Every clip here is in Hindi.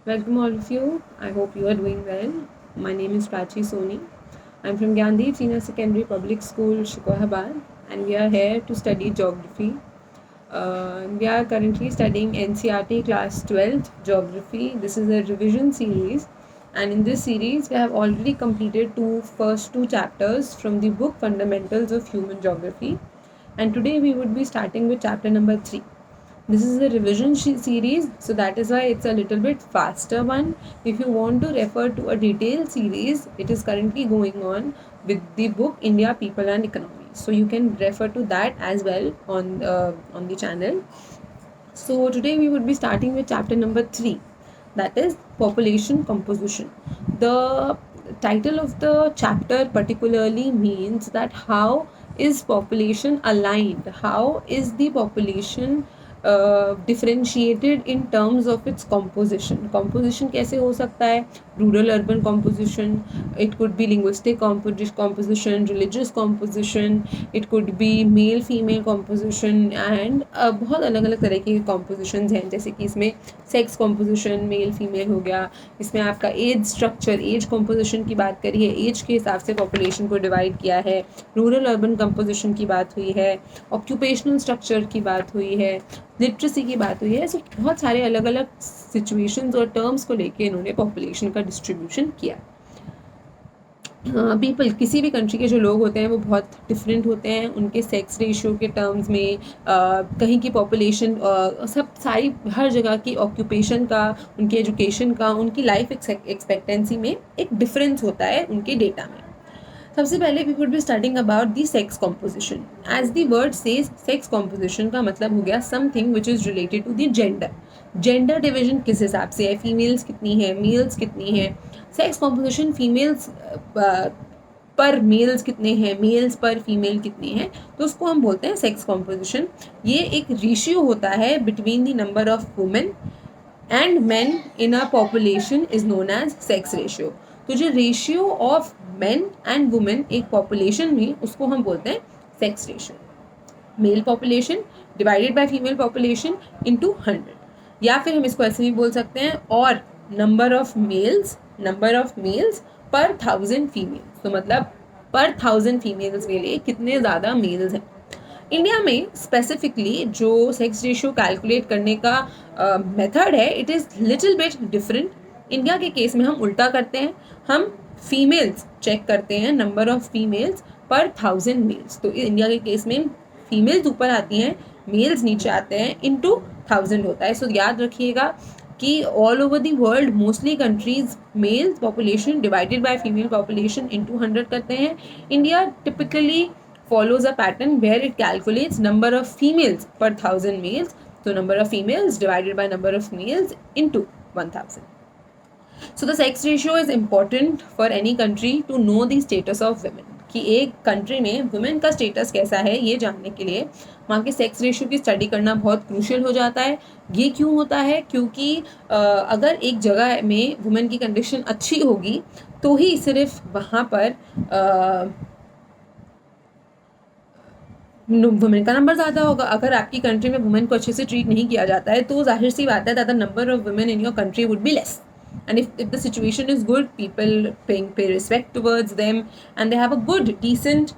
Welcome all of you. I hope you are doing well. My name is Prachi Soni. I'm from Gandhi Senior Secondary Public School, Shikohabad, and we are here to study geography. We are currently studying NCERT Class 12th Geography. This is a revision series, and in this series, we have already completed first two chapters from the book Fundamentals of Human Geography, and today we would be starting with chapter number 3. This is a revision series, so that is why it's a little bit faster one. If you want to refer to a detailed series, it is currently going on with the book India, People and Economy. So you can refer to that as well on the channel. So today we would be starting with chapter number 3, that is population composition. The title of the chapter particularly means that how is population aligned, how is the population differentiated in terms of its composition कैसे हो सकता है, rural urban composition, it could be linguistic composition, religious composition, it could be male female composition and बहुत अलग अलग तरह के compositions हैं. जैसे कि इसमें sex composition मेल फीमेल हो गया, इसमें आपका एज स्ट्रक्चर, एज कॉम्पोजिशन की बात करी है, एज के हिसाब से पॉपुलेशन को डिवाइड किया है, रूरल अर्बन कंपोजिशन की बात हुई है, ऑक्यूपेशनल स्ट्रक्चर की बात हुई है, लिटरेसी की बात हुई है. सो बहुत सारे अलग अलग सिचुएशंस और टर्म्स को लेके इन्होंने पॉपुलेशन का डिस्ट्रीब्यूशन किया. पीपल किसी भी कंट्री के जो लोग होते हैं वो बहुत डिफरेंट होते हैं, उनके सेक्स रेशियो के टर्म्स में, कहीं की पॉपुलेशन, सब सारी हर जगह की ऑक्यूपेशन का, उनकी एजुकेशन का, उनकी लाइफ एक्सपेक्टेंसी में एक डिफरेंस होता है उनके डेटा में. सबसे पहले we would be starting about the sex composition. As the word says, sex composition का मतलब हो गया something which is related to the gender. Gender division किस हिसाब से है, फीमेल्स कितनी है, मेल्स कितनी है. सेक्स कॉम्पोजिशन फीमेल्स पर मेल्स कितने हैं, मेल्स पर फीमेल कितनी है, तो उसको हम बोलते हैं सेक्स कॉम्पोजिशन. ये एक रेशियो होता है between the number of women and men in a population is known as sex ratio. तो जो ratio of men and women एक पॉपुलेशन में, उसको हम बोलते हैं sex ratio. Male population divided by female population into 100, या फिर हम इसको ऐसे भी बोल सकते हैं और नंबर ऑफ मेल्स पर 1000 फीमेल्स. तो मतलब पर 1000 फीमेल्स के लिए कितने ज़्यादा मेल्स हैं. इंडिया में स्पेसिफिकली जो सेक्स रेशियो कैलकुलेट करने का मेथड है, it is little bit different. India के केस में हम उल्टा करते हैं, हम फीमेल्स चेक करते हैं, नंबर ऑफ फीमेल्स पर 1000 मेल्स. तो इंडिया के केस में फीमेल्स ऊपर आती हैं, मेल्स नीचे आते हैं, इनटू 1000 होता है. सो याद रखिएगा कि all over the world mostly countries mail population divided by female population into 100 करते हैं. India typically follows a pattern where it calculates number of females per 1000 males. So number of females divided by number of males into 1000. So the sex ratio is important for any country to know the status of women. कि एक कंट्री में वुमेन का स्टेटस कैसा है ये जानने के लिए वहाँ के सेक्स रेशियो की स्टडी करना बहुत क्रूशियल हो जाता है. ये क्यों होता है? क्योंकि अगर एक जगह में वुमेन की कंडीशन अच्छी होगी तो ही सिर्फ वहाँ पर वुमेन का नंबर ज़्यादा होगा. अगर आपकी कंट्री में वुमेन को अच्छे से ट्रीट नहीं किया जाता है तो जाहिर सी बात है that the number of women in your country would be less. And if the situation is good, people pay respect towards them and they have a good decent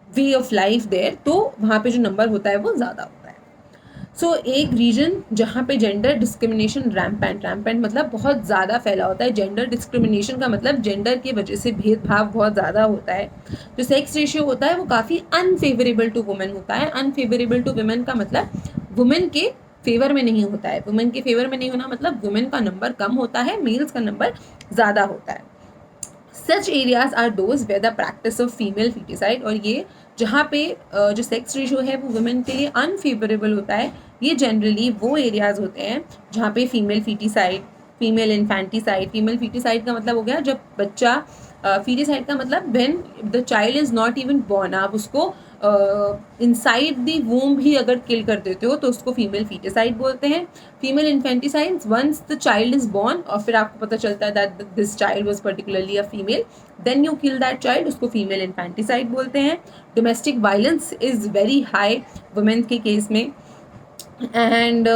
way of life there, तो वहाँ पे जो नंबर होता है वो ज़्यादा होता है. सो एक रीजन जहाँ पे जेंडर डिस्क्रिमिनेशन रैम्पेंट मतलब बहुत ज़्यादा फैला होता है. जेंडर डिस्क्रिमिनेशन का मतलब जेंडर की वजह से भेदभाव बहुत ज़्यादा होता है. जो सेक्स रेशियो होता है वो काफ़ी अनफेवरेबल टू वुमेन होता है. अनफेवरेबल टू वुमेन का मतलब वुमेन के फेवर में नहीं होता है. वुमेन के फेवर में नहीं होना मतलब वुमेन का नंबर कम होता है, मेल्स का नंबर ज़्यादा होता है. Such areas are those where the practice of female foeticide. और ये जहाँ पे जो सेक्स रेशियो है वो वुमेन के लिए अनफेवरेबल होता है, ये जनरली वो एरियाज होते हैं जहाँ पे female foeticide, female infanticide. Female foeticide का मतलब हो गया जब बच्चा, फीटिसाइड का मतलब when the child is not even born. आप उसको इनसाइड दी वूम भी अगर किल कर देते हो तो उसको फीमेल फीटिसाइड बोलते हैं. Female infanticide once the child is born और फिर आपको पता चलता है that this child was particularly a female, then you kill that child, उसको फीमेल इन्फेंटिसाइड बोलते हैं. Domestic violence is very high women के केस में. and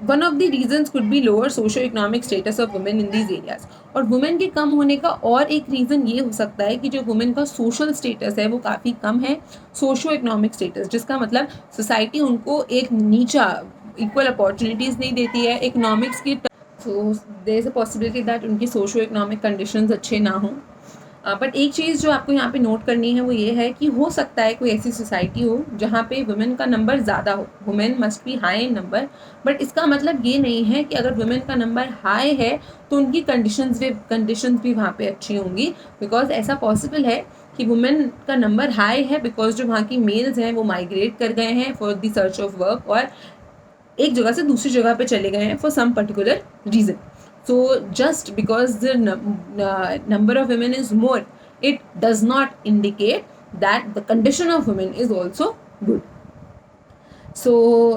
one of the reasons could be lower socio-economic status of women in these areas. और वुमेन के कम होने का और एक रीज़न ये हो सकता है कि जो वुमेन का सोशल स्टेटस है वो काफ़ी कम है, सोशो इकोनॉमिक स्टेटस, जिसका मतलब सोसाइटी उनको एक नीचा इक्वल अपॉर्चुनिटीज़ नहीं देती है इकोनॉमिक्स की। So there is a possibility that उनकी सोशो इकोनॉमिक कंडीशंस अच्छे ना हों। बट एक चीज़ जो आपको यहाँ पे नोट करनी है वो ये है कि हो सकता है कोई ऐसी सोसाइटी हो जहाँ पे वुमेन का नंबर ज़्यादा हो, women must be high in number, but इसका मतलब ये नहीं है कि अगर वुमेन का नंबर हाई है तो उनकी कंडीशंस भी वहाँ पे अच्छी होंगी, बिकॉज ऐसा पॉसिबल है कि वुमेन का नंबर हाई है बिकॉज जो वहाँ की मेल्स हैं वो माइग्रेट कर गए हैं for the search of work, और एक जगह से दूसरी जगह पे चले गए हैं for some particular reason. So just because the number of women is more, it does not indicate that the condition of women is also good. So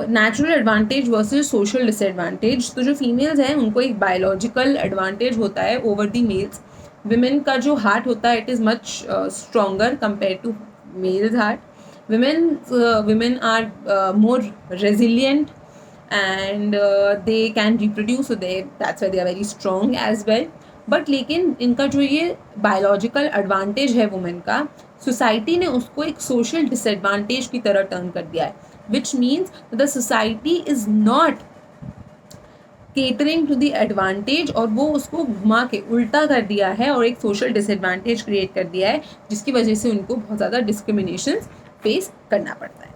natural advantage versus social disadvantage. तो जो females हैं उनको एक biological advantage होता है over the males. Women का जो heart होता है it is much stronger compared to males heart. Women are more resilient and they can reproduce, so that's why they are very strong as well. But लेकिन इनका जो ये बायोलॉजिकल एडवांटेज है वुमेन का, सोसाइटी ने उसको एक सोशल डिसएडवांटेज की तरह टर्न कर दिया है, which means the society is not catering to the advantage, और वो उसको घुमा के उल्टा कर दिया है और एक सोशल डिसएडवांटेज क्रिएट कर दिया है, जिसकी वजह से उनको बहुत ज़्यादा डिस्क्रिमिनेशन फेस करना पड़ता है.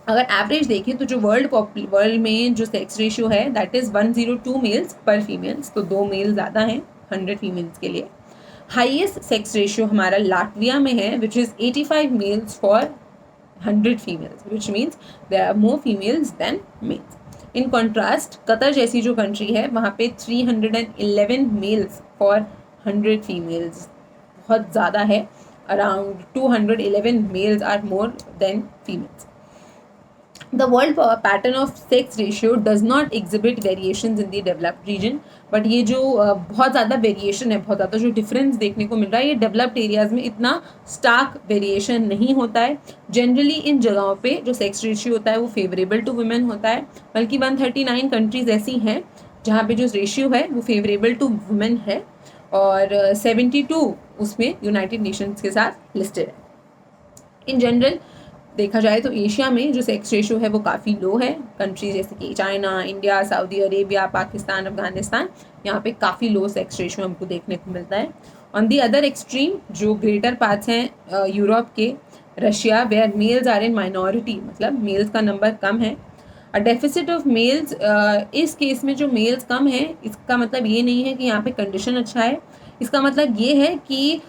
अगर एवरेज देखें तो जो वर्ल्ड में जो सेक्स रेशियो है दैट इज़ 102 मेल्स पर फीमेल्स, तो 2 मेल ज़्यादा हैं 100 फीमेल्स के लिए. हाईएस्ट सेक्स रेशियो हमारा लाटविया में है which is 85 males for 100 females, which means there are more females than males. In contrast Qatar जैसी जो कंट्री है वहाँ पे 311 मेल्स फॉर 100 फीमेल्स, बहुत ज़्यादा है. Around 211 males are more than females. The world pattern of sex ratio does not exhibit variations in the developed region, but ये जो बहुत ज़्यादा वेरिएशन है, बहुत ज़्यादा जो डिफरेंस देखने को मिल रहा है, ये डेवलप्ड एरियाज़ में इतना स्टार्क वेरिएशन नहीं होता है. जनरली इन जगहों पे जो सेक्स रेशियो होता है वो फेवरेबल टू वुमेन होता है, बल्कि 139 कंट्रीज़ ऐसी हैं जहाँ पे जो रेशियो है वो फेवरेबल टू वुमेन है, और 72 उसमें यूनाइटेड नेशंस के साथ लिस्टेड है. इन जनरल देखा जाए तो एशिया में जो सेक्स रेशियो है वो काफ़ी लो है. कंट्रीज जैसे कि China, India, Saudi Arabia, Pakistan, Afghanistan, यहाँ पे काफ़ी लो सेक्स रेशियो हमको देखने को मिलता है. ऑन दी अदर एक्सट्रीम जो ग्रेटर पार्ट्स हैं यूरोप के, Russia, where males are in minority, मतलब मेल्स का नंबर कम है. अ डेफिसिट ऑफ मेल्स, इस केस में जो मेल्स कम है इसका मतलब ये नहीं है कि यहाँ पे कंडीशन अच्छा है, इसका मतलब ये है कि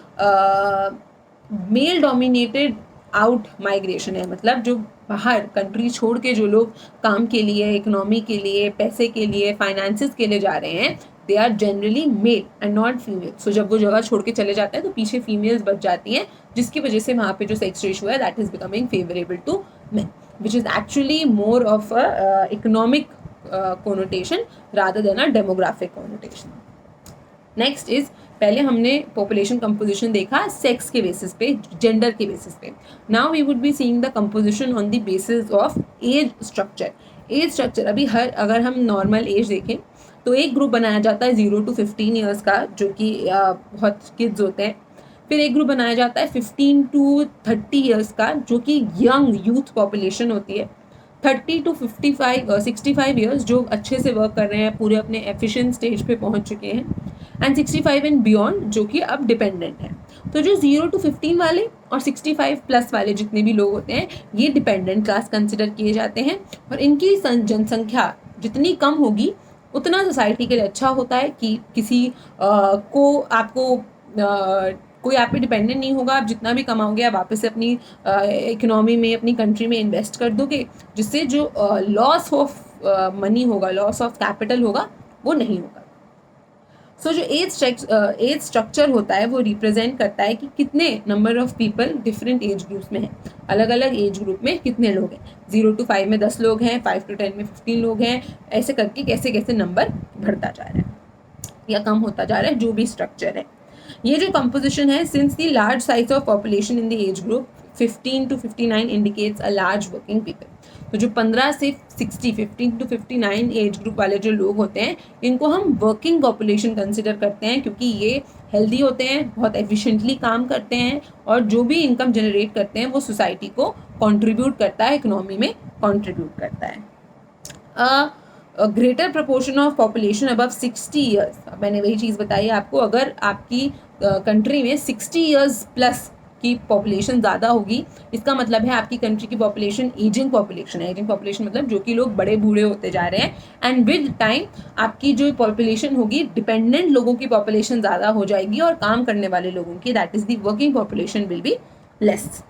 मेल डोमिनेटेड आउट माइग्रेशन है, मतलब जो बाहर कंट्री छोड़ के जो लोग काम के लिए, इकोनॉमी के लिए, पैसे के लिए, फाइनेंसिस के लिए जा रहे हैं, they are generally male and not female. So जब वो जगह छोड़ के चले जाते हैं तो पीछे फीमेल्स बच जाती हैं, जिसकी वजह से वहाँ पे जो सेक्स रेशियो है that is becoming favourable to men, which is actually more of a economic connotation rather than a demographic connotation. Next is, पहले हमने पॉपुलेशन कंपोजिशन देखा सेक्स के बेसिस पे, जेंडर के बेसिस पे. Now we would be seeing the composition on the basis of age structure. Age structure अभी अगर हम नॉर्मल एज देखें तो एक ग्रुप बनाया जाता है 0 to 15 ईयर्स का, जो कि बहुत किड्स होते हैं. फिर एक ग्रुप बनाया जाता है 15 to 30 ईयर्स का, जो कि यंग यूथ पॉपुलेशन होती है. 30 to 65 ईयर्स जो अच्छे से वर्क कर रहे हैं, पूरे अपने एफिशिएंट स्टेज पे पहुंच चुके हैं, एंड 65 एंड बियॉन्ड जो कि अब डिपेंडेंट है. तो जो 0 to 15 वाले और 65 प्लस वाले जितने भी लोग होते हैं ये डिपेंडेंट क्लास कंसिडर किए जाते हैं, और इनकी जनसंख्या जितनी कम होगी उतना सोसाइटी के लिए अच्छा होता है कि किसी को आपको कोई आप पे डिपेंडेंट नहीं होगा. आप जितना भी कमाओगे आप वापस से अपनी इकोनॉमी में, अपनी कंट्री में इन्वेस्ट कर दोगे, जिससे जो लॉस ऑफ मनी होगा, लॉस ऑफ कैपिटल होगा, वो नहीं होगा. सो जो एज स्ट्रक्चर होता है वो रिप्रेजेंट करता है कि कितने number of people different age groups में हैं, अलग अलग एज ग्रुप में कितने लोग हैं. 0 to 5 में 10 लोग हैं, 5 to 10 में 15 लोग हैं, ऐसे करके कैसे कैसे नंबर बढ़ता जा रहा है या कम होता जा रहा है, जो भी स्ट्रक्चर है. ये जो कंपोजिशन है, since the large size of population in the age group 15 to 59 indicates a large working people. तो जो 15 से 60, 15 to 59 एज ग्रुप वाले जो लोग होते हैं, इनको हम वर्किंग पॉपुलेशन कंसिडर करते हैं, क्योंकि ये हेल्दी होते हैं, बहुत एफिशिएंटली काम करते हैं, और जो भी इनकम जनरेट करते हैं वो सोसाइटी को कंट्रीब्यूट करता है, इकोनॉमी में कंट्रीब्यूट करता है। Greater proportion of population above 60 years, मैंने वही चीज़ बताई आपको, अगर आपकी कंट्री में 60 ईयर्स प्लस की पॉपुलेशन ज़्यादा होगी, इसका मतलब है आपकी कंट्री की पॉपुलेशन एजिंग पॉपुलेशन है। एजिंग पॉपुलेशन मतलब जो कि लोग बड़े बूढ़े होते जा रहे हैं, एंड विद टाइम आपकी जो पॉपुलेशन होगी, डिपेंडेंट लोगों की पॉपुलेशन ज़्यादा हो जाएगी और काम करने वाले लोगों की, that is the working population will be less.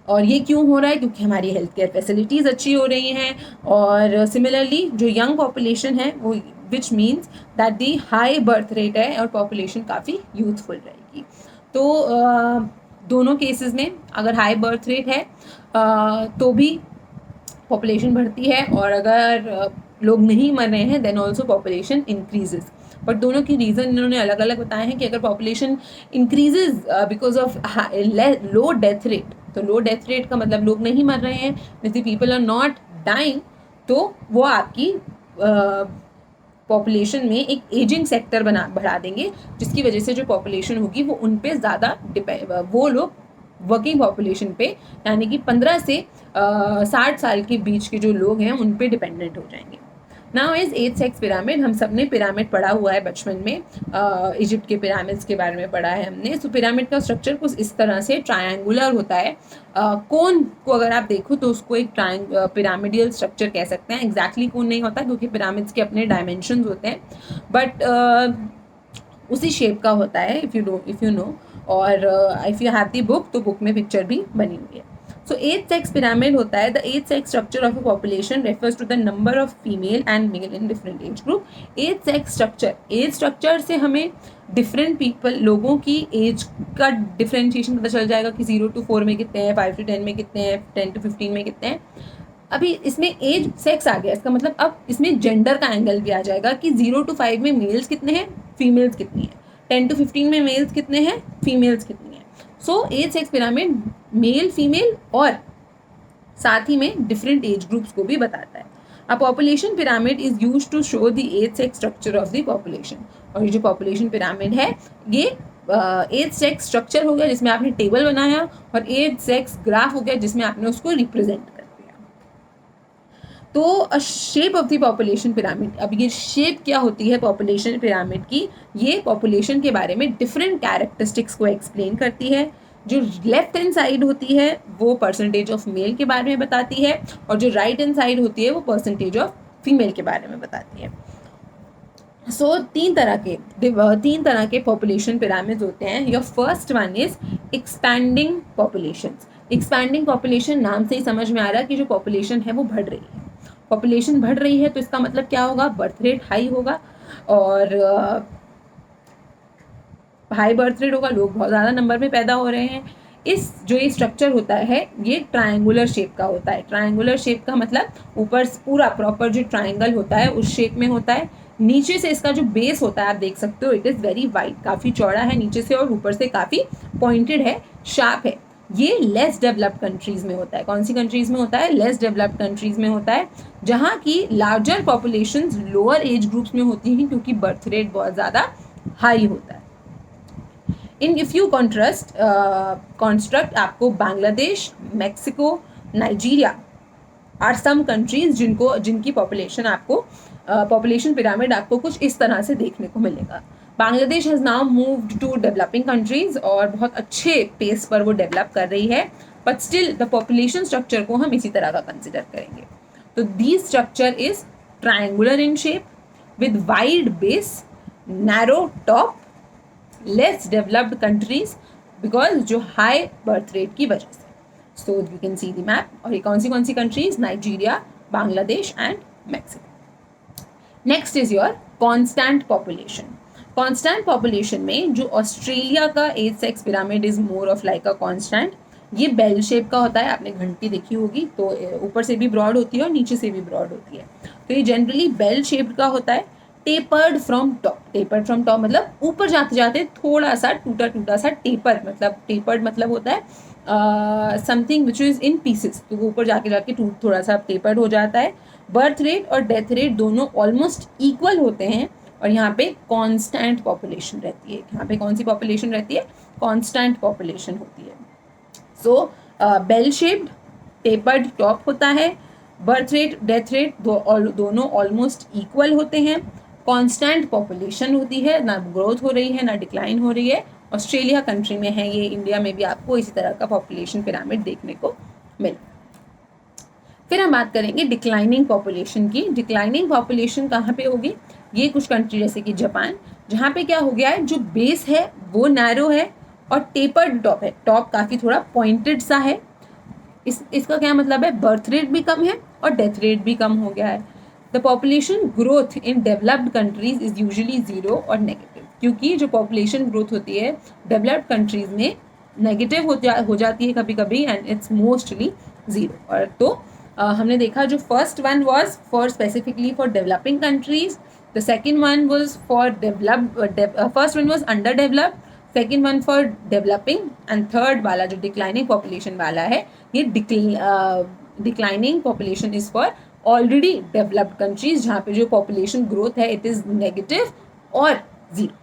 और ये क्यों हो रहा है? क्योंकि हमारी हेल्थ केयर फैसिलिटीज़ अच्छी हो रही हैं, और सिमिलरली जो यंग पॉपुलेशन है वो, which means that the high birth rate है और पॉपुलेशन काफ़ी यूथफुल रहेगी। तो दोनों केसेस में अगर हाई बर्थ रेट है तो भी पॉपुलेशन बढ़ती है, और अगर लोग नहीं मर रहे हैं then also population increases. But दोनों की रीज़न इन्होंने अलग अलग बताए हैं कि अगर population increases because of low death rate, तो लो डेथ रेट का मतलब लोग नहीं मर रहे हैं, means people are not dying, तो वो आपकी पॉपुलेशन में एक एजिंग सेक्टर बढ़ा देंगे, जिसकी वजह से जो पॉपुलेशन होगी वो उन पे ज़्यादा वो लोग वर्किंग पॉपुलेशन पे, यानी कि 15 से 60 साल के बीच के जो लोग हैं उन पे डिपेंडेंट हो जाएंगे। Now is 8 sex pyramid. हम सब ने पिरामिड पढ़ा हुआ है बचपन में, इजिप्ट के पिरामिड्स के बारे में पढ़ा है हमने। सो पिरामिड का स्ट्रक्चर कुछ इस तरह से ट्रायंगुलर होता है। कोन को अगर आप देखो तो उसको एक पिरामिडियल स्ट्रक्चर कह सकते हैं। एग्जैक्टली कोन नहीं होता क्योंकि पिरामिड्स के अपने डायमेंशंस होते हैं, बट उसी शेप का होता है, इफ़ यू नो, और if you have the book, तो बुक में पिक्चर भी बनी हुई है। सो 8 सेक्स पिरामिड होता है। The 8 sex structure of a population refers to the number of female and male in different age group. Age sex structure, age structure से हमें डिफरेंट लोगों की एज का डिफरेंशिएशन पता चल जाएगा कि 0 to 4 में कितने हैं, 5 to 10 में कितने हैं, 10 to 15 में कितने हैं। अभी इसमें एज सेक्स आ गया, इसका मतलब अब इसमें जेंडर का एंगल भी आ जाएगा कि 0 to 5 में मेल्स कितने हैं, फीमेल्स कितनी हैं, 10 to 15 में मेल्स कितने हैं, फीमेल्स कितनी हैं। So age sex pyramid male female और साथ ही में डिफरेंट एज ग्रुप्स को भी बताता है। A population pyramid is used to show the age sex structure of the population. और ये जो पॉपुलेशन पिरामिड है ये एज सेक्स स्ट्रक्चर हो गया जिसमें आपने टेबल बनाया, और एज सेक्स ग्राफ हो गया जिसमें आपने उसको रिप्रेजेंट कर दिया। तो अ shape of the population pyramid, अब ये शेप क्या होती है पॉपुलेशन पिरामिड की, ये पॉपुलेशन के बारे में डिफरेंट कैरेक्टरिस्टिक्स को एक्सप्लेन करती है। जो लेफ्ट हैंड साइड होती है वो परसेंटेज ऑफ मेल के बारे में बताती है, और जो राइट हैंड साइड होती है वो परसेंटेज ऑफ फीमेल के बारे में बताती है। सो तीन तरह के पॉपुलेशन पिरामिड्स होते हैं। Your first one is expanding populations. Expanding population नाम से ही समझ में आ रहा है कि जो पॉपुलेशन है वो बढ़ रही है। पॉपुलेशन बढ़ रही है तो इसका मतलब क्या होगा, बर्थ रेट हाई होगा, और हाई बर्थ रेट होगा, लोग बहुत ज़्यादा नंबर में पैदा हो रहे हैं। इस जो ये स्ट्रक्चर होता है ये ट्रायंगुलर शेप का होता है। ट्रायंगुलर शेप का मतलब ऊपर पूरा प्रॉपर जो ट्रायंगल होता है उस शेप में होता है। नीचे से इसका जो बेस होता है आप देख सकते हो, इट इज़ वेरी वाइड, काफ़ी चौड़ा है नीचे से, और ऊपर से काफ़ी पॉइंटेड है, शार्प है। ये लेस डेवलप्ड कंट्रीज़ में होता है। कौन सी कंट्रीज़ में होता है? लेस डेवलप्ड कंट्रीज़ में होता है, जहाँ की larger populations lower age groups में होती हैं क्योंकि बर्थ रेट बहुत ज़्यादा हाई होता है। इफ यू कॉन्स्ट्रक्ट, आपको Bangladesh, Mexico, Nigeria are some countries जिनकी पॉपुलेशन पिरामिड आपको कुछ इस तरह से देखने को मिलेगा। Bangladesh has now moved to developing countries, और बहुत अच्छे पेस पर वो डेवलप कर रही है, but still the population structure को हम इसी तरह का कंसिडर करेंगे। तो this structure is triangular in shape with wide base, narrow top, less developed countries because जो हाई बर्थ रेट की वजह से। So you can see the map, और ये कौन सी countries? Nigeria, Bangladesh and Mexico. Next is your constant population. Constant population में जो ऑस्ट्रेलिया का age sex pyramid is more of like a constant. ये बेल शेप का होता है, आपने घंटी देखी होगी, तो ऊपर से भी ब्रॉड होती है और नीचे से भी ब्रॉड होती है। तो ये जनरली बेल शेप्ड का होता है। Tapered from top, tapered from top मतलब ऊपर जाते जाते थोड़ा सा टूटा सा टेपर्ड मतलब होता है something which is in pieces, तो वो ऊपर जाके टूट थोड़ा सा टेपर्ड हो जाता है। बर्थ रेट और डेथ रेट दोनों ऑलमोस्ट इक्वल होते हैं, और यहाँ पे कांस्टेंट पॉपुलेशन रहती है। यहाँ पे कौन सी पॉपुलेशन रहती है? कांस्टेंट पॉपुलेशन होती है। सो बेल शेप्ड टेपर्ड टॉप होता है, बर्थ रेट डेथ रेट दोनों ऑलमोस्ट इक्वल होते हैं, कांस्टेंट पॉपुलेशन होती है, ना ग्रोथ हो रही है ना डिक्लाइन हो रही है। ऑस्ट्रेलिया कंट्री में है ये, इंडिया में भी आपको इसी तरह का पॉपुलेशन पिरामिड देखने को मिले। फिर हम बात करेंगे डिक्लाइनिंग पॉपुलेशन की। डिक्लाइनिंग पॉपुलेशन कहाँ पे होगी? ये कुछ कंट्री जैसे कि जापान, जहाँ पे क्या हो गया है, जो बेस है वो नैरो है और टेपर्ड टॉप है, टॉप काफ़ी थोड़ा पॉइंटेड सा है। इसका क्या मतलब है? बर्थ रेट भी कम है और डेथ रेट भी कम हो गया है। The population growth in developed countries is usually zero और नेगेटिव, क्योंकि जो पॉपुलेशन ग्रोथ होती है डेवलप्ड कंट्रीज में नेगेटिव हो जाती है कभी कभी, एंड इट्स मोस्टली जीरो। और तो हमने देखा जो first one was for specifically for developing countries, the second one was for first one was under developed, second one for developing, and third वाला जो डिक्लाइनिंग पॉपुलेशन वाला है, ये declining population is for already developed countries, जहाँ पे जो पॉपुलेशन ग्रोथ है इट इज नेगेटिव और जीरो।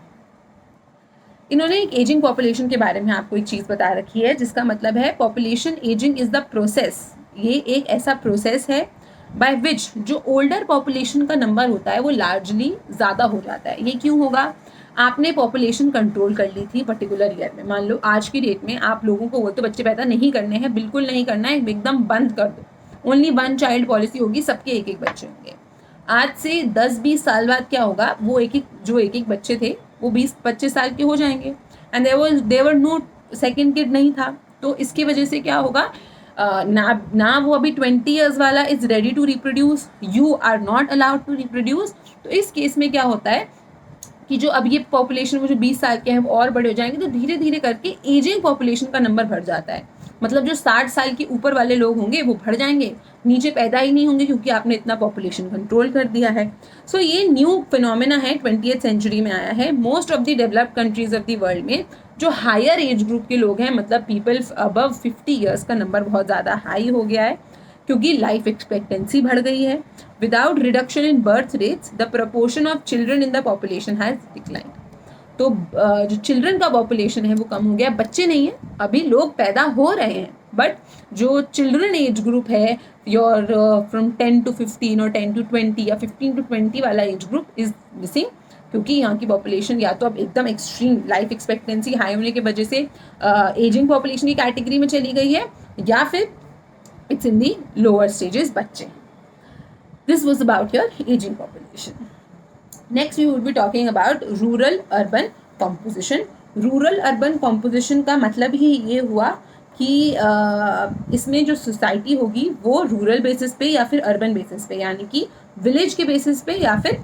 इन्होंने एक एजिंग पॉपुलेशन के बारे में आपको एक चीज़ बता रखी है, जिसका मतलब है population ageing is the process. ये एक ऐसा प्रोसेस है बाय विच जो ओल्डर पॉपुलेशन का नंबर होता है वो लार्जली ज़्यादा हो जाता है। ये क्यों होगा? आपने पॉपुलेशन कंट्रोल कर ली थी पर्टिकुलर ईयर में, मान लो आज की डेट में आप लोगों को बोलते बच्चे पैदा नहीं करने हैं, बिल्कुल नहीं करना है, एकदम बंद कर दो, ओनली वन चाइल्ड पॉलिसी होगी, सबके एक एक बच्चे होंगे। आज से 10-20 साल बाद क्या होगा? वो एक एक बच्चे थे वो 20-25 साल के हो जाएंगे, and there no second kid नहीं था। तो इसकी वजह से क्या होगा? ना वो अभी 20 ईयर्स वाला is ready to reproduce, you are not allowed to reproduce. तो इस केस में क्या होता है कि जो अब ये पॉपुलेशन वो जो 20 साल के हैं वो और बड़े हो जाएंगे, तो धीरे धीरे करके एजिंग पॉपुलेशन का नंबर बढ़ जाता है। मतलब जो 60 साल के ऊपर वाले लोग होंगे वो बढ़ जाएंगे, नीचे पैदा ही नहीं होंगे, क्योंकि आपने इतना पॉपुलेशन कंट्रोल कर दिया है। सो ये न्यू फिनोमेना है, 20th सेंचुरी में आया है। Most of the developed countries of the world में जो हायर एज ग्रुप के लोग हैं, मतलब पीपल अबव 50 ईयर्स का नंबर बहुत ज़्यादा हाई हो गया है, क्योंकि लाइफ एक्सपेक्टेंसी बढ़ गई है। Without reduction in birth rates the proportion of children in the population has decline. तो जो चिल्ड्रन का पॉपुलेशन है वो कम हो गया, बच्चे नहीं है, अभी लोग पैदा हो रहे हैं, बट जो चिल्ड्रन एज ग्रुप है योर फ्रॉम 10 to 15 और 10 to 20 या 15 to 20 वाला एज ग्रुप इज मिसिंग, क्योंकि यहाँ की पॉपुलेशन या तो अब एकदम एक्सट्रीम लाइफ एक्सपेक्टेंसी हाई होने की वजह से एजिंग पॉपुलेशन की कैटेगरी में चली गई है, या फिर it's in the lower stages बच्चे। This was about your aging population. Next we would be talking about rural urban composition. Rural urban composition का मतलब ही ये हुआ कि इसमें जो सोसाइटी होगी वो रूरल बेसिस पे या फिर अर्बन बेसिस पे, यानी कि विलेज के बेसिस पे या फिर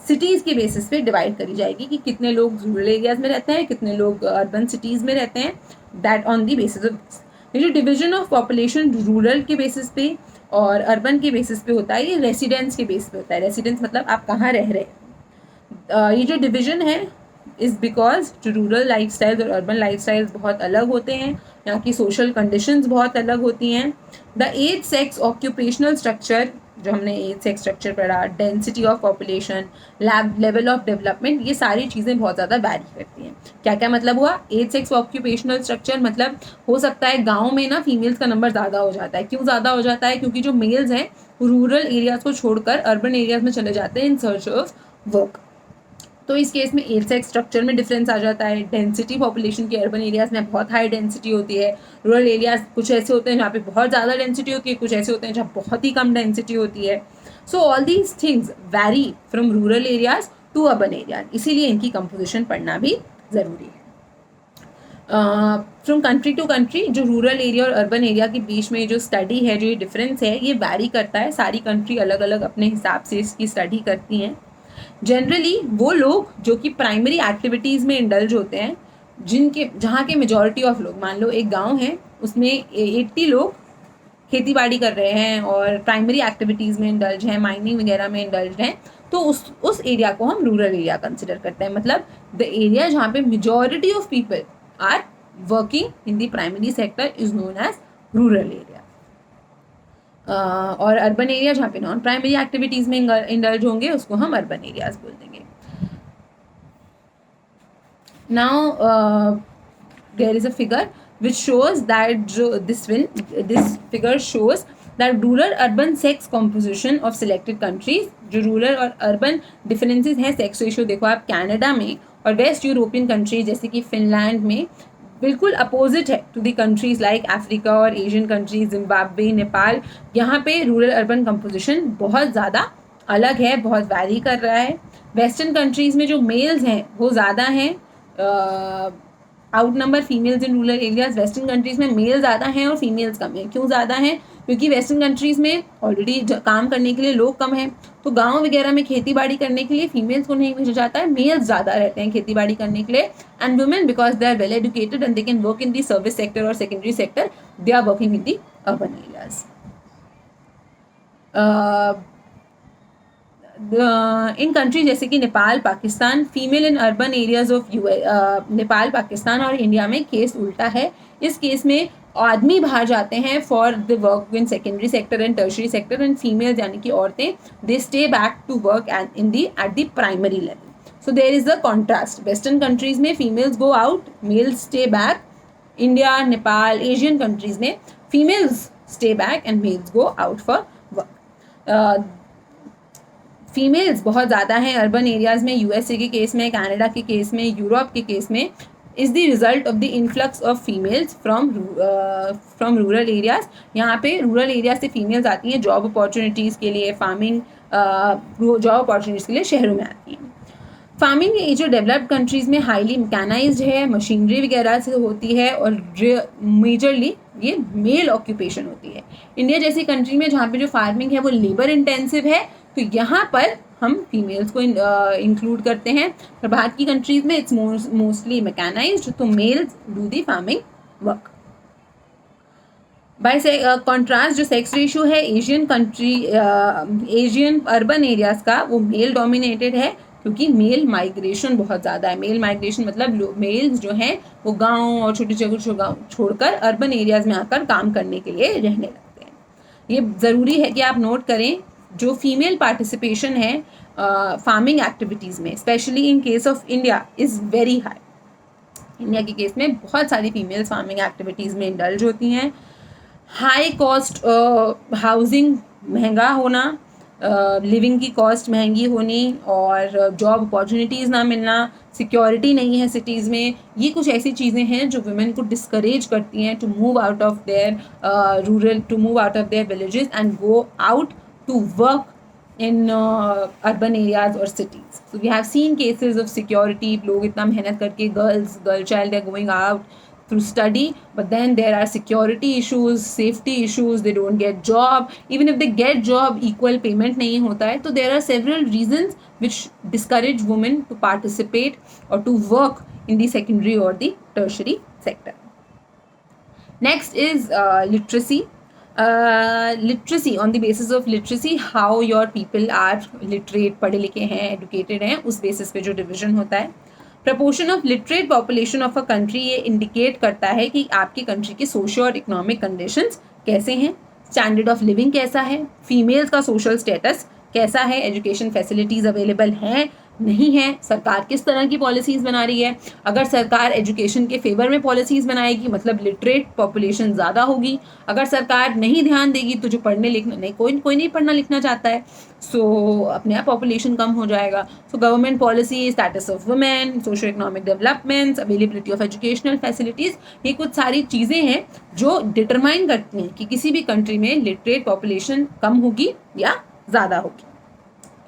सिटीज़ के बेसिस पे डिवाइड करी जाएगी कि कितने लोग रूरल एरियाज में रहते हैं, कितने लोग अर्बन सिटीज़ में रहते हैं, that on the basis of. ये जो डिवीजन ऑफ पॉपुलेशन रूरल के बेसिस पे और अर्बन के बेसिस पे होता है, ये रेसिडेंस के बेस पे होता है। रेसिडेंस मतलब आप कहाँ रह रहे हैं। ये जो डिवीजन है इज़ बिकॉज जो रूरल लाइफस्टाइल्स और अर्बन लाइफस्टाइल्स बहुत अलग होते हैं, यहाँ की सोशल कंडीशंस बहुत अलग होती हैं। The age sex occupational structure, जो हमने एज सेक्स स्ट्रक्चर पढ़ा, density of population, level of development, ये सारी चीज़ें बहुत ज़्यादा वैरी करती हैं। क्या क्या मतलब हुआ? एज सेक्स ऑक्यूपेशनल स्ट्रक्चर मतलब हो सकता है गाँव में ना फीमेल्स का नंबर ज़्यादा हो जाता है। क्यों ज़्यादा हो जाता है? क्योंकि जो मेल्स हैं रूरल एरियाज़ को छोड़कर अर्बन एरियाज़ में चले जाते हैं इन सर्च ऑफ वर्क। तो इस केस में एज सेक्स स्ट्रक्चर में डिफरेंस आ जाता है। डेंसिटी पॉपुलेशन की अर्बन एरियाज़ में बहुत हाई डेंसिटी होती है, रूरल एरियाज़ कुछ ऐसे होते हैं जहाँ पे बहुत ज़्यादा डेंसिटी होती है, कुछ ऐसे होते हैं जहाँ बहुत ही कम डेंसिटी होती है। So all these things vary from rural areas to urban areas, इसीलिए इनकी कंपोजिशन पढ़ना भी ज़रूरी है। फ्रॉम कंट्री टू कंट्री जो रूरल एरिया और अर्बन एरिया के बीच में जो स्टडी है, जो ये डिफरेंस है, ये वैरी करता है। सारी कंट्री अलग अलग अपने हिसाब से इसकी स्टडी करती हैं। जनरली वो लोग जो कि प्राइमरी एक्टिविटीज़ में इंडल्ज होते हैं, जहाँ के मेजॉरिटी ऑफ लोग, मान लो एक गांव है उसमें 80 लोग खेती बाड़ी कर रहे हैं और प्राइमरी एक्टिविटीज़ में इंडल्ज हैं, माइनिंग वगैरह में इंडल्ज हैं, तो उस एरिया को हम रूरल एरिया कंसिडर करते हैं। मतलब द एरिया जहाँ पे majority of people are working in the primary sector is known as rural area. और अर्बन एरिया जहाँ पे नॉन प्राइमरी एक्टिविटीज़ में इंडल्ज होंगे उसको हम अर्बन एरियाज बोल देंगे. Now there is a figure which shows that this figure shows that rural urban sex composition of selected countries. जो रूरल और अर्बन डिफरेंसेस हैं सेक्स रेशियो, देखो आप कनाडा में और वेस्ट यूरोपियन कंट्रीज जैसे कि फिनलैंड में बिल्कुल अपोजिट है to the countries like Africa और एशियन कंट्रीज, जिम्बाब्वे, नेपाल. यहाँ पे रूरल अर्बन कंपोजिशन बहुत ज़्यादा अलग है, बहुत वैरी कर रहा है. वेस्टर्न कंट्रीज़ में जो मेल्स हैं वो ज़्यादा हैं, out number females in rural areas. Western countries में मेल ज़्यादा हैं और फीमेल्स कम हैं. क्यों ज़्यादा हैं? क्योंकि वेस्टर्न कंट्रीज़ में ऑलरेडी काम करने के लिए लोग कम हैं, तो गांव वगैरह में खेती बाड़ी करने के लिए फीमेल्स को नहीं भेजा जाता है, मेल्स ज़्यादा रहते हैं खेती बाड़ी करने के लिए. And women because they are well educated and they can work in the service sector और secondary sector, they are working in the urban areas. In country जैसे कि Nepal, Pakistan, female in urban areas of Nepal, Pakistan और इंडिया में केस उल्टा है. इस केस में आदमी बाहर जाते हैं for the work in secondary sector and tertiary sector, and females यानी कि औरतें they stay back to work in the at the primary level. So there is a contrast. Western countries में females go out, males stay back. India, Nepal, Asian countries में females stay back and males go out for work. Females बहुत ज़्यादा हैं अर्बन एरियाज़ में. यूएसए के केस में, कनाडा के केस में, यूरोप के केस में is the result of the influx of females from rural areas. यहाँ पे रूरल एरिया से फीमेल्स आती हैं जॉब अपॉर्चुनिटीज़ के लिए, फार्मिंग जॉब अपॉर्चुनिटीज़ के लिए शहरों में आती हैं. फार्मिंग ये जो डेवलप्ड कंट्रीज़ में हाईली मैकेनाइज्ड है, मशीनरी वगैरह से होती है और मेजरली ये मेल ऑक्यूपेशन होती है. इंडिया जैसी कंट्री में जहाँ पे जो फार्मिंग है वो लेबर इंटेंसिव है, तो यहाँ पर हम फीमेल्स को इंक्लूड करते हैं. और बाहर की कंट्रीज़ में इट्स मोस्टली मैकेनाइज्ड, तो males do the farming work. By contrast जो सेक्स रेशियो है एशियन अर्बन एरियाज़ का वो मेल डोमिनेटेड है, क्योंकि मेल माइग्रेशन बहुत ज़्यादा है. मेल माइग्रेशन मतलब मेल्स जो हैं वो गांव और छोटे छोटे गाँव छोड़कर अर्बन एरियाज़ में आकर काम करने के लिए रहने लगते हैं. ये ज़रूरी है कि आप नोट करें. जो फीमेल पार्टिसिपेशन है फार्मिंग एक्टिविटीज़ में, specially in case of India, is very high. India के केस में बहुत सारी फीमेल्स फार्मिंग एक्टिविटीज़ में इंडल्ज होती हैं. हाई कॉस्ट हाउसिंग महंगा होना, लिविंग की कॉस्ट महंगी होनी और जॉब अपॉर्चुनिटीज़ ना मिलना, सिक्योरिटी नहीं है सिटीज़ में, ये कुछ ऐसी चीज़ें हैं जो वुमेन को डिस्करेज करती हैं to move out of their villages and go out to work in urban areas or cities. So we have seen cases of security. लोग इतना मेहनत करके girl child are going out through study, but then there are security issues, safety issues. They don't get job. Even if they get job, equal payment नहीं होता है. So there are several reasons which discourage women to participate or to work in the secondary or the tertiary sector. Next is literacy. Literacy, on the basis of literacy, how your people are literate, पढ़े लिखे हैं, एडुकेटेड हैं, उस बेसिस पे जो डिवीजन होता है. Proportion of literate population of a country, ये इंडिकेट करता है कि आपकी कंट्री की सोशल और इकोनॉमिक कंडीशंस कैसे हैं, स्टैंडर्ड ऑफ लिविंग कैसा है, फीमेल्स का सोशल स्टेटस कैसा है, एजुकेशन फैसिलिटीज़ अवेलेबल हैं नहीं है, सरकार किस तरह की पॉलिसीज़ बना रही है. अगर सरकार एजुकेशन के फेवर में पॉलिसीज़ बनाएगी मतलब लिटरेट पॉपुलेशन ज़्यादा होगी. अगर सरकार नहीं ध्यान देगी तो जो पढ़ने लिखना नहीं, कोई नहीं पढ़ना लिखना चाहता है, सो अपने आप पॉपुलेशन कम हो जाएगा. So government policy, status of women, socio economic developments, availability of educational facilities, ये कुछ सारी चीज़ें हैं जो डिटरमाइन करती हैं कि किसी भी कंट्री में लिटरेट पॉपुलेशन कम होगी या ज़्यादा होगी.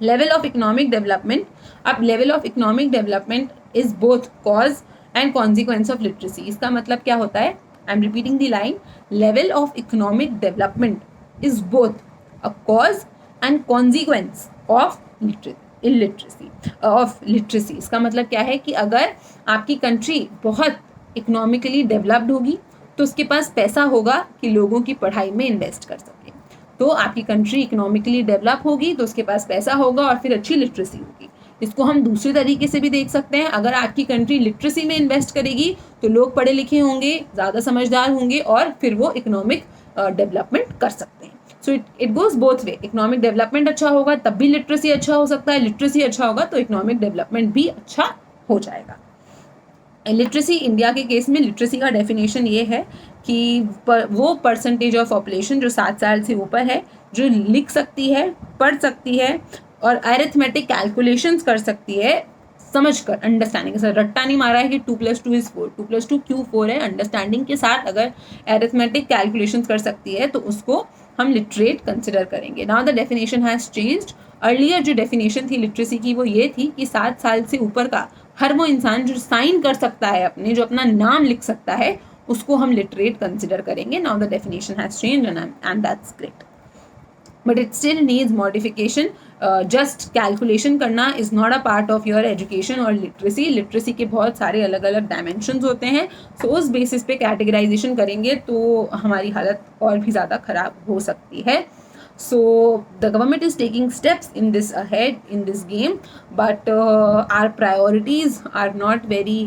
Level of economic development. अब level of economic development is both cause and consequence of literacy. इसका मतलब क्या होता है? I am repeating the line. Level of economic development is both a cause and consequence of literacy. इसका मतलब क्या है कि अगर आपकी कंट्री बहुत इकोनॉमिकली डेवलप्ड होगी तो उसके पास पैसा होगा कि लोगों की पढ़ाई में इन्वेस्ट कर सके. तो आपकी कंट्री इकोनॉमिकली डेवलप होगी तो उसके पास पैसा होगा और फिर अच्छी लिटरेसी होगी. इसको हम दूसरे तरीके से भी देख सकते हैं, अगर आपकी कंट्री लिटरेसी में इन्वेस्ट करेगी तो लोग पढ़े लिखे होंगे, ज़्यादा समझदार होंगे और फिर वो इकोनॉमिक डेवलपमेंट कर सकते हैं। So it goes both way, economic development अच्छा होगा तब भी लिटरेसी अच्छा हो सकता है, लिटरेसी अच्छा होगा तो इकोनॉमिक डेवलपमेंट भी अच्छा हो जाएगा। लिटरेसी, इंडिया के केस में लिटरेसी का डेफिनेशन ये है कि वो परसेंटेज ऑफ पॉपुलेशन जो 7 साल से ऊपर है, जो लिख सकती है, पढ़ सकती है और अरिथमेटिक कैलकुलेशंस कर सकती है, समझ कर, अंडरस्टैंडिंग के साथ, रट्टा नहीं मारा है कि 2+2 = 4, 2+2 क्यों 4 है, अंडरस्टैंडिंग के साथ अगर अरिथमेटिक कैलकुलेशंस कर सकती है तो उसको हम लिटरेट कंसिडर करेंगे। Now the definition has changed. Earlier जो डेफिनेशन थी लिटरेसी की वो ये थी कि 7 साल से ऊपर का हर वो इंसान जो साइन कर सकता है अपने, जो अपना नाम लिख सकता है, उसको हम लिटरेट कंसिडर करेंगे। Now the definition has changed and that's great, but it still needs modification. Just calculation करना is not a part of your education और लिटरेसी। लिटरेसी के बहुत सारे अलग अलग डायमेंशंस होते हैं, सो उस बेसिस पे कैटेगराइजेशन करेंगे तो हमारी हालत और भी ज़्यादा ख़राब हो सकती है। So the government is taking steps in this ahead in this game, but our priorities are not very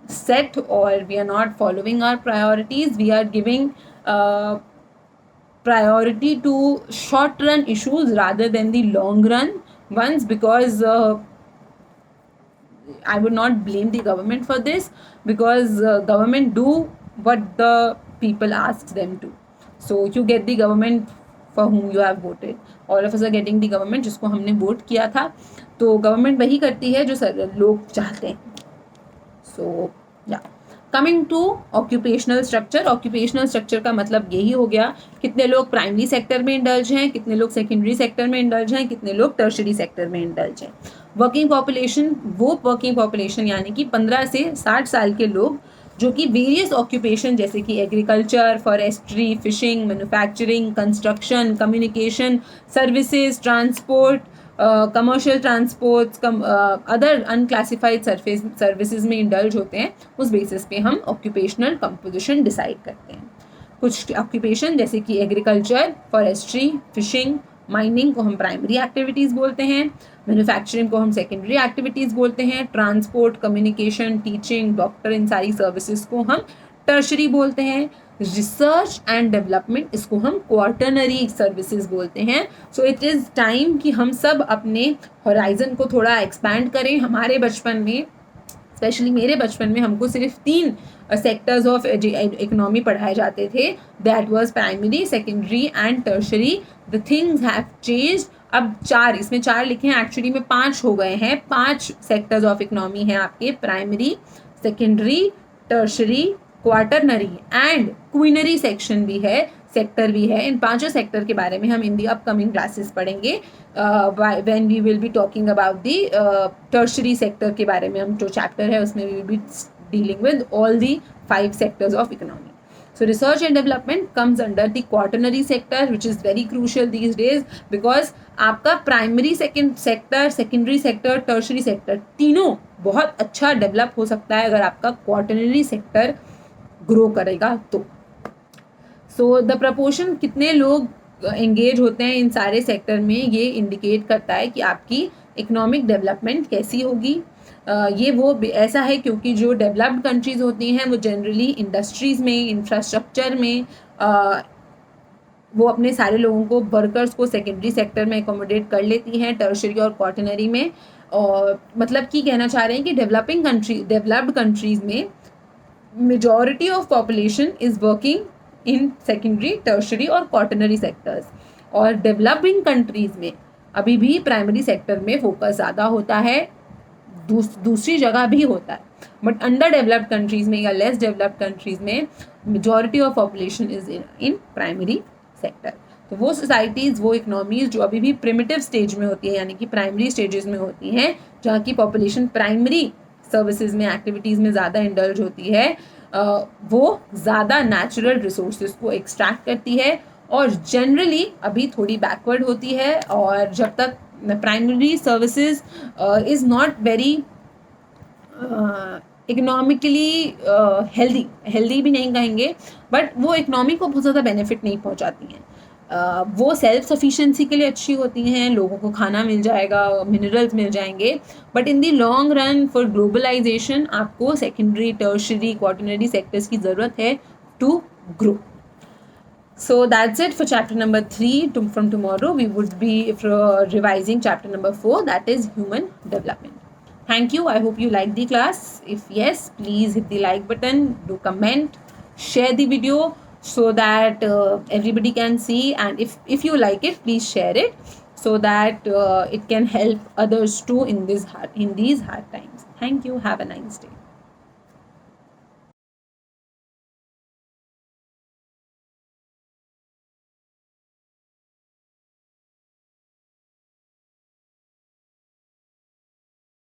set, or we are not following our priorities. We are giving priority to short run issues rather than the long run ones, because I would not blame the government for this, because government do what the people asks them to. So you get the government for whom you have voted. All of us are getting the government जिसको हमने वोट किया था, तो गवर्नमेंट वही करती है जो लोग चाहते हैं। So yeah coming to occupational structure. Occupational structure का मतलब यही हो गया कितने लोग प्राइमरी सेक्टर में इंडल्ज हैं, कितने लोग सेकेंडरी सेक्टर में इंडल्ज हैं, कितने लोग टर्शरी सेक्टर में इंडल्ज हैं। वर्किंग पॉपुलेशन, वो वर्किंग पॉपुलेशन यानी कि 15 से 60 साल के लोग जो कि वेरियस ऑक्यूपेशन जैसे कि agriculture, forestry, fishing, manufacturing, construction, communication, services, transport, commercial transports, other unclassified services में इंडल्ज होते हैं, उस बेसिस पे हम ऑक्यूपेशनल कंपोजिशन डिसाइड करते हैं। कुछ ऑक्यूपेशन जैसे कि एग्रीकल्चर, फॉरेस्ट्री, फिशिंग, माइनिंग को हम प्राइमरी एक्टिविटीज़ बोलते हैं, मैन्युफैक्चरिंग को हम सेकेंडरी एक्टिविटीज़ बोलते हैं, ट्रांसपोर्ट, कम्युनिकेशन, टीचिंग, डॉक्टर, इन सारी सर्विसेज को हम टर्शरी बोलते हैं। रिसर्च एंड डेवलपमेंट, इसको हम क्वार्टरनरी सर्विसेज बोलते हैं। सो इट इज़ टाइम कि हम सब अपने होराइजन को थोड़ा एक्सपैंड करें। हमारे बचपन में, स्पेशली मेरे बचपन में, हमको सिर्फ 3 सेक्टर्स ऑफ इकोनॉमी पढ़ाए जाते थे, that was primary, secondary and tertiary. The things have changed, अब 4, इसमें 4 लिखे हैं, एक्चुअली में 5 हो गए हैं। 5 सेक्टर्स ऑफ इकोनॉमी हैं आपके, primary, secondary, tertiary, quaternary and quinary section भी है, सेक्टर भी है। इन 5 सेक्टर के बारे में हम इन दी अपकमिंग क्लासेस पढ़ेंगे, when we will be talking about the tertiary sector के बारे में। हम जो चैप्टर है उसमें we will be dealing with all the 5 sectors of economy. So research and development comes under the quaternary sector, which is very crucial these days, because आपका primary sector, secondary sector, tertiary sector तीनों बहुत अच्छा डेवलप हो सकता है अगर आपका क्वार्टरनरी सेक्टर ग्रो करेगा तो। सो द प्रपोर्शन कितने लोग एंगेज होते हैं इन सारे सेक्टर में, ये इंडिकेट करता है कि आपकी इकोनॉमिक डेवलपमेंट कैसी होगी। ये वो ऐसा है क्योंकि जो डेवलप्ड कंट्रीज़ होती हैं वो जनरली इंडस्ट्रीज़ में, इंफ्रास्ट्रक्चर में वो अपने सारे लोगों को, वर्कर्स को सेकेंडरी सेक्टर में एकोमोडेट कर लेती हैं, टर्शरी और क्वार्टरनरी में। और मतलब कि कहना चाह रहे हैं कि डेवलप्ड कंट्रीज़ में majority of population is working in secondary, tertiary और क्वार्टरनरी सेक्टर्स, और डेवलपिंग कंट्रीज़ में अभी भी प्राइमरी सेक्टर में फोकस ज़्यादा होता है, दूसरी जगह भी होता है, बट अंडर डेवलप्ड कंट्रीज़ में या लेस डेवलप्ड कंट्रीज़ में majority of population is in primary sector. तो वो सोसाइटीज़, वो इकनॉमीज़ जो अभी भी प्रिमिटिव स्टेज में होती है, यानी कि प्राइमरी स्टेजेस में होती हैं, जहाँ की पॉपुलेशन प्राइमरी सर्विसेज में, एक्टिविटीज़ में ज़्यादा इंडल्ज होती है, वो ज़्यादा नेचुरल रिसोर्सेज को एक्सट्रैक्ट करती है और जनरली अभी थोड़ी बैकवर्ड होती है। और जब तक primary services is not very economically healthy भी नहीं कहेंगे, बट वो इकोनॉमी को बहुत ज़्यादा बेनिफिट नहीं पहुंचाती हैं। वो सेल्फ सफिशिएंसी के लिए अच्छी होती हैं, लोगों को खाना मिल जाएगा, मिनरल्स मिल जाएंगे, but in the long run for globalisation आपको सेकेंडरी, टर्शरी, क्वाटरनरी सेक्टर्स की ज़रूरत है to grow. So that's it for chapter number 3. From tomorrow we would be revising chapter number 4, that is human development. Thank you. I hope you liked the class. If yes, please hit the like button, do comment, share the video so that everybody can see, and if you like it, please share it so that it can help others too in these hard times. Thank you. Have a nice day.